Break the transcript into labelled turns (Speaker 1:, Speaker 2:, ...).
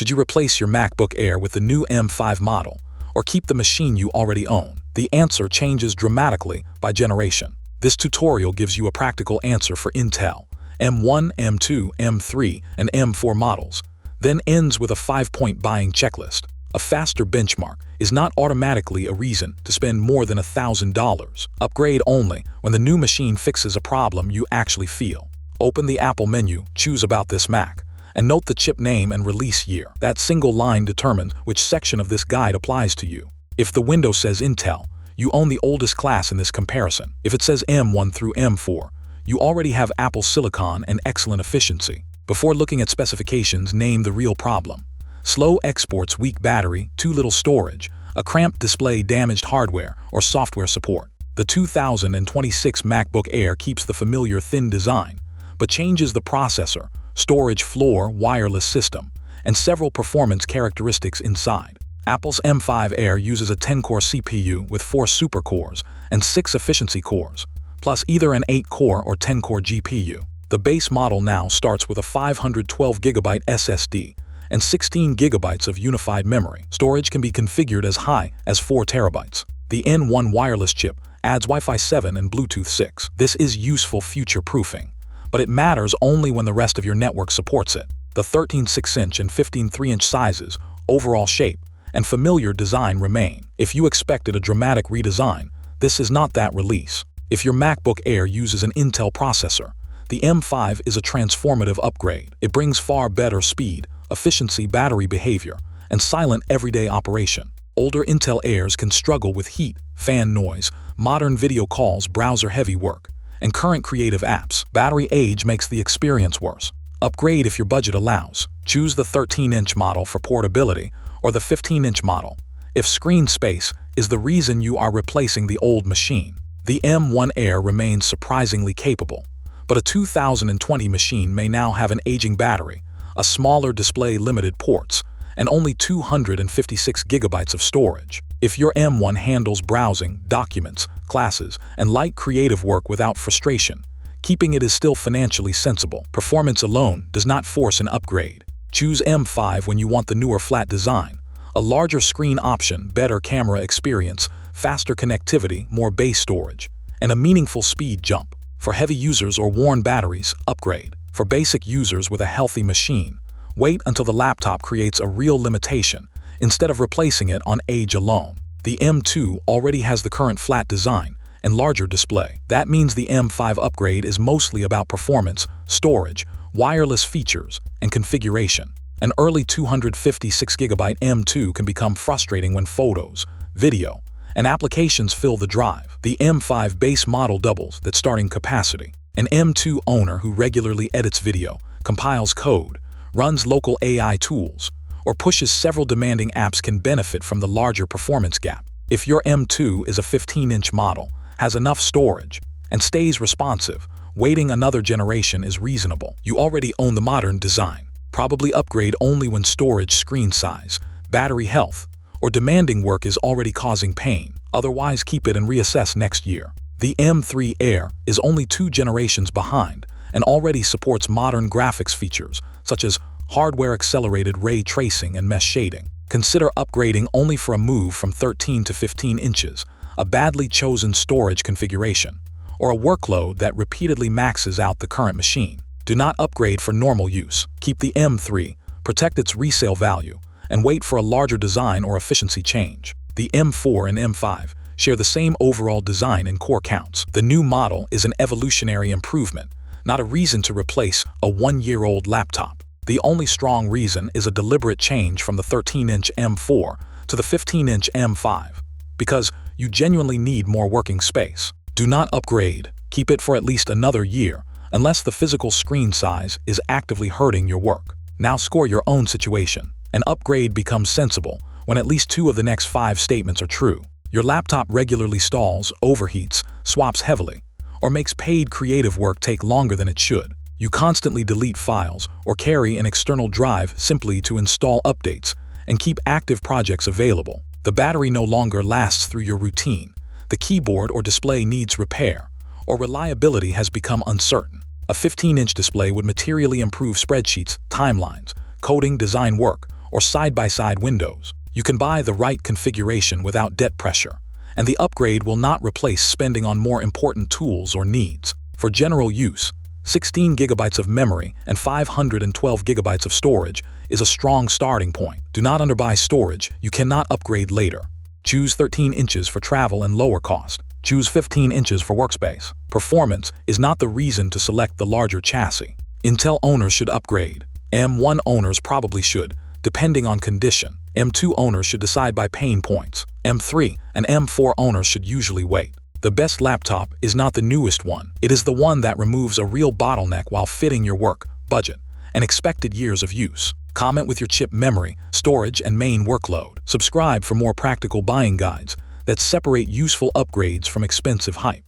Speaker 1: Should you replace your MacBook Air with the new M5 model, or keep the machine you already own? The answer changes dramatically by generation. This tutorial gives you a practical answer for Intel M1, M2, M3, and M4 models, then ends with a 5-point buying checklist. A faster benchmark is not automatically a reason to spend more than $1,000. Upgrade only when the new machine fixes a problem you actually feel. Open the Apple menu, choose About this Mac, and note the chip name and release year. That single line determines which section of this guide applies to you. If the window says Intel, you own the oldest class in this comparison. If it says M1 through M4, you already have Apple Silicon and excellent efficiency. Before looking at specifications, name the real problem. Slow exports, weak battery, too little storage, a cramped display, damaged hardware, or software support. The 2026 MacBook Air keeps the familiar thin design, but changes the processor, storage floor, wireless system, and several performance characteristics inside. Apple's M5 Air uses a 10-core CPU with 4 supercores and 6 efficiency cores, plus either an 8-core or 10-core GPU. The base model now starts with a 512GB SSD and 16 GB of unified memory. Storage can be configured as high as 4 TB. The N1 wireless chip adds Wi-Fi 7 and Bluetooth 6. This is useful future-proofing, but it matters only when the rest of your network supports it. The 13 6-inch and 15 3-inch sizes, overall shape, and familiar design remain. If you expected a dramatic redesign, this is not that release. If your MacBook Air uses an Intel processor, the M5 is a transformative upgrade. It brings far better speed, efficiency, battery behavior, and silent everyday operation. Older Intel Airs can struggle with heat, fan noise, modern video calls, browser-heavy work, and current creative apps. Battery age makes the experience worse. Upgrade if your budget allows. Choose the 13-inch model for portability or the 15-inch model if screen space is the reason you are replacing the old machine. The M1 Air remains surprisingly capable, but a 2020 machine may now have an aging battery, a smaller display, limited ports, and only 256 GB of storage. If your M1 handles browsing, documents, classes, and light creative work without frustration, keeping it is still financially sensible. Performance alone does not force an upgrade. Choose M5 when you want the newer flat design, a larger screen option, better camera experience, faster connectivity, more base storage, and a meaningful speed jump. For heavy users or worn batteries, upgrade. For basic users with a healthy machine, wait until the laptop creates a real limitation instead of replacing it on age alone. The M2 already has the current flat design and larger display. That means the M5 upgrade is mostly about performance, storage, wireless features, and configuration. An early 256GB M2 can become frustrating when photos, video, and applications fill the drive. The M5 base model doubles that starting capacity. An M2 owner who regularly edits video, compiles code, runs local AI tools, or pushes several demanding apps can benefit from the larger performance gap. If your M2 is a 15-inch model, has enough storage, and stays responsive, waiting another generation is reasonable. You already own the modern design. Probably upgrade only when storage, screen size, battery health, or demanding work is already causing pain. Otherwise, keep it and reassess next year. The M3 Air is only 2 generations behind and already supports modern graphics features such as hardware-accelerated ray tracing and mesh shading. Consider upgrading only for a move from 13 to 15 inches, a badly chosen storage configuration, or a workload that repeatedly maxes out the current machine. Do not upgrade for normal use. Keep the M3, protect its resale value, and wait for a larger design or efficiency change. The M4 and M5 share the same overall design and core counts. The new model is an evolutionary improvement, not a reason to replace a 1-year-old laptop. The only strong reason is a deliberate change from the 13-inch M4 to the 15-inch M5, because you genuinely need more working space. Do not upgrade. Keep it for at least another year, unless the physical screen size is actively hurting your work. Now score your own situation. An upgrade becomes sensible when at least 2 of the next 5 statements are true. Your laptop regularly stalls, overheats, swaps heavily, or makes paid creative work take longer than it should. You constantly delete files or carry an external drive simply to install updates and keep active projects available. The battery no longer lasts through your routine. The keyboard or display needs repair, or reliability has become uncertain. A 15-inch display would materially improve spreadsheets, timelines, coding, design work, or side-by-side windows. You can buy the right configuration without debt pressure, and the upgrade will not replace spending on more important tools or needs. For general use, 16 gigabytes of memory and 512 gigabytes of storage is a strong starting point. Do not underbuy storage, you cannot upgrade later. Choose 13 inches for travel and lower cost. Choose 15 inches for workspace. Performance is not the reason to select the larger chassis. Intel owners should upgrade. M1 owners probably should, depending on condition. M2 owners should decide by pain points. M3 and M4 owners should usually wait. The best laptop is not the newest one. It is the one that removes a real bottleneck while fitting your work, budget, and expected years of use. Comment with your chip memory, storage, and main workload. Subscribe for more practical buying guides that separate useful upgrades from expensive hype.